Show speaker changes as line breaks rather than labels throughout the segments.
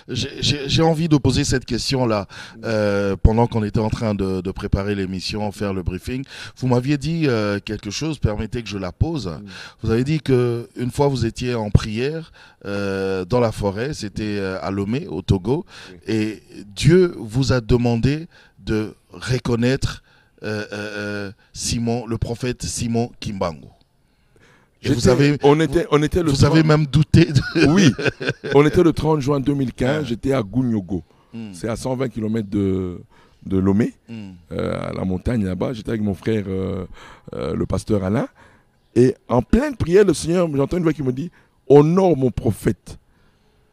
J'ai envie de poser cette question-là pendant qu'on était en train de préparer l'émission, faire le briefing. Vous m'aviez dit quelque chose, permettez que je la pose. Vous avez dit que une fois vous étiez en prière dans la forêt, c'était à Lomé, au Togo, et Dieu vous a demandé de reconnaître Simon, le prophète Simon Kimbangu. Et vous avez même douté.
Oui, on était le 30 juin 2015, j'étais à Gounyogo. C'est à 120 km de Lomé, à la montagne là-bas. J'étais avec mon frère, le pasteur Alain. Et en pleine prière, le Seigneur, j'entends une voix qui me dit « Honore mon prophète,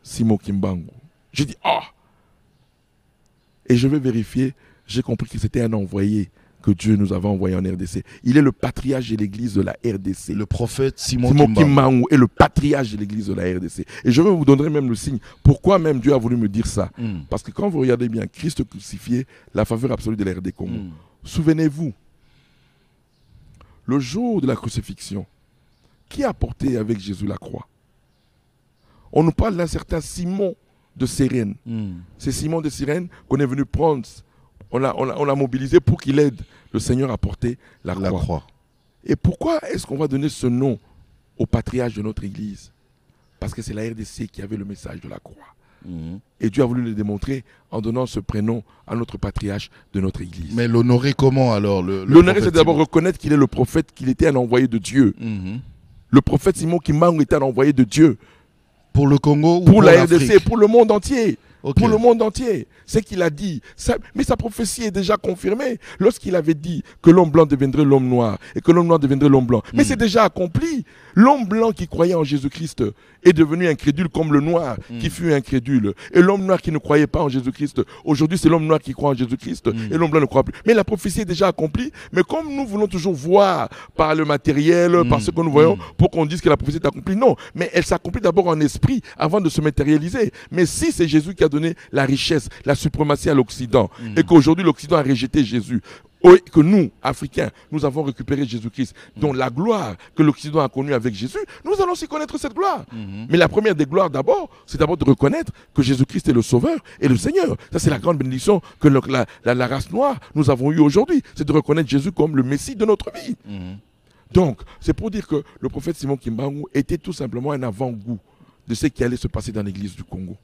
Simon Kimbangu ». J'ai dit « Ah !» Et je vais vérifier, j'ai compris que c'était un envoyé que Dieu nous avait envoyé en RDC. Il est le patriarche de l'église de la RDC.
Le prophète Simon
Kimbangu est le patriarche de l'église de la RDC. Et je vais vous donner même le signe. Pourquoi même Dieu a voulu me dire ça? Parce que quand vous regardez bien, Christ crucifié, la faveur absolue de la RD Congo. Souvenez-vous, le jour de la crucifixion, qui a porté avec Jésus la croix? On nous parle d'un certain Simon de Cyrène. C'est Simon de Cyrène qu'on est venu prendre. On l'a mobilisé pour qu'il aide le Seigneur à porter la croix. Et pourquoi est-ce qu'on va donner ce nom au patriarche de notre église? Parce que c'est la RDC qui avait le message de la croix. Et Dieu a voulu le démontrer en donnant ce prénom à notre patriarche de notre église.
Mais l'honorer comment alors?
L'honorer, c'est d'abord reconnaître qu'il est le prophète, qu'il était un envoyé de Dieu. Le prophète Simon Kimbangu était un envoyé de Dieu.
Pour le Congo ou
pour la RDC, pour le monde entier.
Okay.
Pour le monde entier. C'est qu'il a dit. Mais sa prophétie est déjà confirmée. Lorsqu'il avait dit que l'homme blanc deviendrait l'homme noir et que l'homme noir deviendrait l'homme blanc. Mais c'est déjà accompli. L'homme blanc qui croyait en Jésus-Christ est devenu incrédule comme le noir qui fut incrédule. Et l'homme noir qui ne croyait pas en Jésus-Christ, aujourd'hui c'est l'homme noir qui croit en Jésus-Christ et l'homme blanc ne croit plus. Mais la prophétie est déjà accomplie. Mais comme nous voulons toujours voir par le matériel, par ce que nous voyons, pour qu'on dise que la prophétie est accomplie, non. Mais elle s'accomplit d'abord en esprit avant de se matérialiser. Mais si c'est Jésus qui a donné la richesse, la suprématie à l'Occident, et qu'aujourd'hui l'Occident a rejeté Jésus, que nous, Africains, nous avons récupéré Jésus-Christ, dont la gloire que l'Occident a connue avec Jésus, nous allons aussi connaître cette gloire. Mais la première des gloires d'abord, c'est d'abord de reconnaître que Jésus-Christ est le Sauveur et le Seigneur. Ça, c'est la grande bénédiction que la race noire, nous avons eue aujourd'hui. C'est de reconnaître Jésus comme le Messie de notre vie. Donc, c'est pour dire que le prophète Simon Kimbangu était tout simplement un avant-goût de ce qui allait se passer dans l'église du Congo.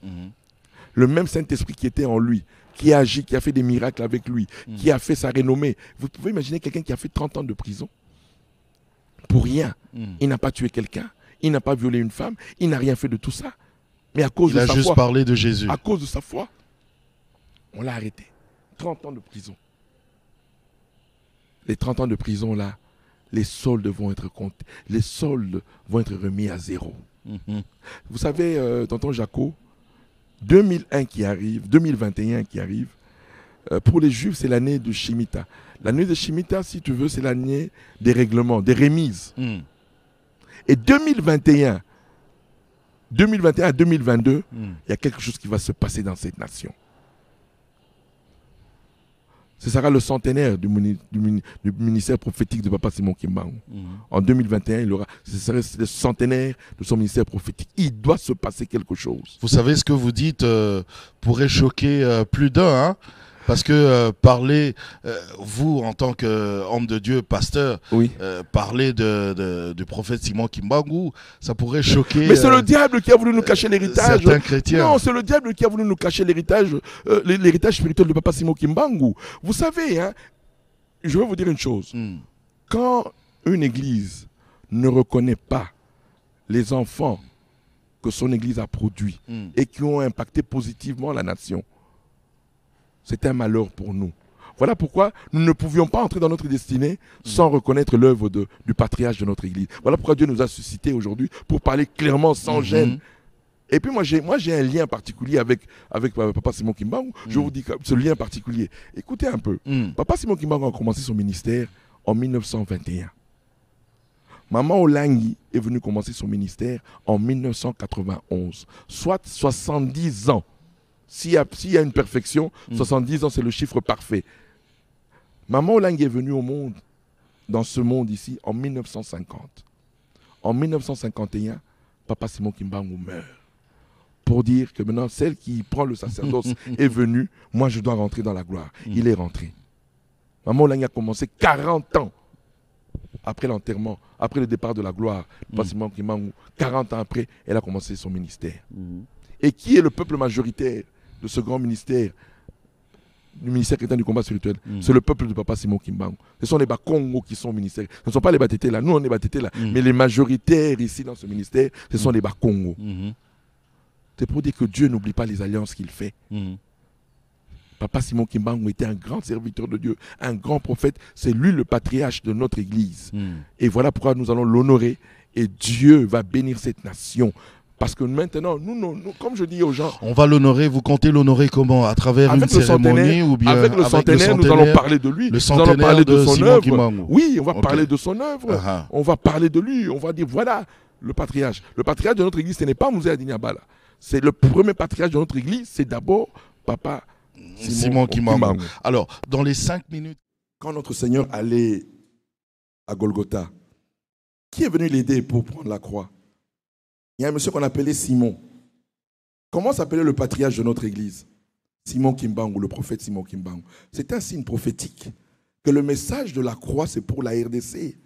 Le même Saint-Esprit qui était en lui, qui a agi, qui a fait des miracles avec lui, qui a fait sa renommée. Vous pouvez imaginer quelqu'un qui a fait 30 ans de prison pour rien. Il n'a pas tué quelqu'un, il n'a pas violé une femme, il n'a rien fait de tout ça. Mais à cause de sa foi,
il a juste parlé de Jésus.
À cause de sa foi, on l'a arrêté. 30 ans de prison. Les 30 ans de prison là, les soldes vont être comptés. Les soldes vont être remis à zéro. Vous savez, tonton Jaco, 2001 qui arrive, 2021 qui arrive, pour les Juifs, c'est l'année de Shemitah. L'année de Shemitah, si tu veux, c'est l'année des règlements, des remises. Et 2021 à 2022, il y a quelque chose qui va se passer dans cette nation. Ce sera le centenaire du ministère prophétique de Papa Simon Kimbangu. En 2021, ce serait le centenaire de son ministère prophétique. Il doit se passer quelque chose.
Vous savez, ce que vous dites pourrait choquer plus d'un, hein? Parce que parler, vous, en tant qu'homme de Dieu, pasteur, parler du prophète Simon Kimbangu, ça pourrait choquer.
Mais c'est le diable qui a voulu nous cacher l'héritage.
Certains chrétiens.
Non, c'est le diable qui a voulu nous cacher l'héritage spirituel de Papa Simon Kimbangu. Vous savez, hein, je vais vous dire une chose. Quand une église ne reconnaît pas les enfants que son église a produits et qui ont impacté positivement la nation, c'est un malheur pour nous. Voilà pourquoi nous ne pouvions pas entrer dans notre destinée sans reconnaître l'œuvre du patriarche de notre église. Voilà pourquoi Dieu nous a suscités aujourd'hui pour parler clairement, sans gêne. Et puis moi j'ai un lien particulier avec Papa Simon Kimbangu. Je vous dis ce lien particulier. Écoutez un peu. Papa Simon Kimbangu a commencé son ministère en 1921. Maman Olangi est venue commencer son ministère en 1991. Soit 70 ans. S'il y a une perfection, 70 ans, c'est le chiffre parfait. Maman Olangi est venue au monde, dans ce monde ici, en 1950. En 1951, Papa Simon Kimbangu meurt. pour dire que maintenant, celle qui prend le sacerdoce est venue, moi je dois rentrer dans la gloire. Il est rentré. Maman Olangi a commencé 40 ans après l'enterrement, après le départ de la gloire. Pas Simon Kimbangu, 40 ans après, elle a commencé son ministère. Et qui est le peuple majoritaire de ce grand ministère, du ministère chrétien du combat spirituel? C'est le peuple de Papa Simon Kimbangu. Ce sont les Bakongo qui sont au ministère. Ce ne sont pas les Batétés là, nous on est Batétés là. Mais les majoritaires ici dans ce ministère, ce sont les Bakongo. C'est pour dire que Dieu n'oublie pas les alliances qu'il fait. Papa Simon Kimbangu était un grand serviteur de Dieu, un grand prophète. C'est lui le patriarche de notre église. Et voilà pourquoi nous allons l'honorer. Et Dieu va bénir cette nation. Parce que maintenant, nous, comme je dis aux gens...
On va l'honorer, vous comptez l'honorer comment? À travers une cérémonie ou bien
avec le centenaire, nous allons parler de lui. Nous allons parler de son œuvre. Oui, on va parler de son œuvre. On va parler de lui. On va dire, voilà, le patriarche. Le patriarche de notre église, ce n'est pas Mouzé Adinyabala. C'est le premier patriarche de notre église, c'est d'abord Papa
Simon Kimbangu. Alors, dans les 5 minutes...
Quand notre Seigneur allait à Golgotha, qui est venu l'aider pour prendre la croix? Il y a un monsieur qu'on appelait Simon. Comment s'appelait le patriarche de notre église? Simon Kimbangu, le prophète Simon Kimbangu. C'est un signe prophétique que le message de la croix, c'est pour la RDC.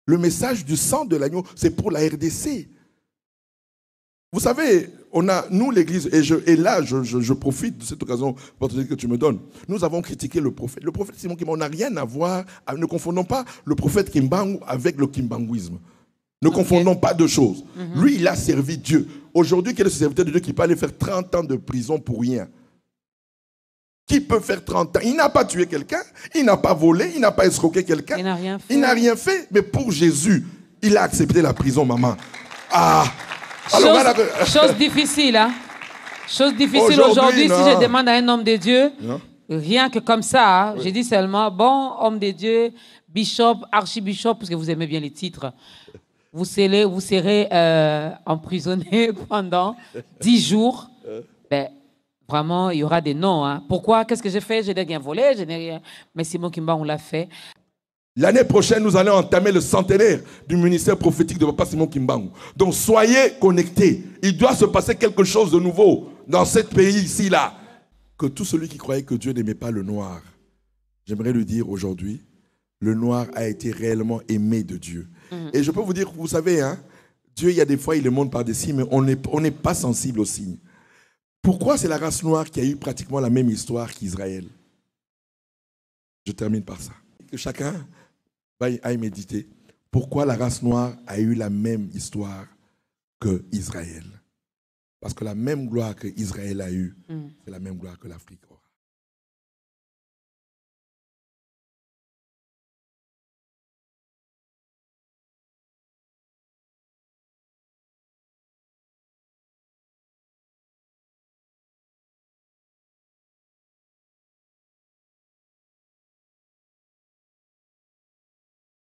Le message du sang de l'agneau, c'est pour la RDC. Vous savez, nous l'église, et là je profite de cette occasion que tu me donnes, nous avons critiqué le prophète. Le prophète Simon Kimbangu n'a rien à voir, ne confondons pas le prophète Kimbangu avec le kimbanguisme. Ne confondons pas deux choses. Lui, il a servi Dieu. Aujourd'hui, quel est ce serviteur de Dieu qui peut aller faire 30 ans de prison pour rien? Qui peut faire 30 ans? Il n'a pas tué quelqu'un, il n'a pas volé, il n'a pas escroqué quelqu'un. Il n'a rien fait. Mais pour Jésus, il a accepté la prison, maman.
Chose difficile, hein? Chose difficile aujourd'hui, si je demande à un homme de Dieu, rien que comme ça, je dis seulement, bon, homme de Dieu, bishop, archibishop, parce que vous aimez bien les titres, vous serez emprisonné pendant 10 jours. Ben, vraiment, il y aura des noms. Hein. Pourquoi? Qu'est-ce que j'ai fait? Je n'ai rien volé, je n'ai rien... Mais Simon Kimbangu, on l'a fait.
L'année prochaine, nous allons entamer le centenaire du ministère prophétique de Papa Simon Kimbangu. Donc, soyez connectés. Il doit se passer quelque chose de nouveau dans ce pays ici, là. Que tout celui qui croyait que Dieu n'aimait pas le noir, j'aimerais lui dire aujourd'hui, le noir a été réellement aimé de Dieu. Et je peux vous dire, vous savez, hein, Dieu, il y a des fois, il le montre par des signes, mais on n'est pas sensible aux signes. Pourquoi c'est la race noire qui a eu pratiquement la même histoire qu'Israël? Je termine par ça. Que chacun aille méditer. Pourquoi la race noire a eu la même histoire qu'Israël? Parce que la même gloire qu'Israël a eue, c'est la même gloire que l'Afrique aura.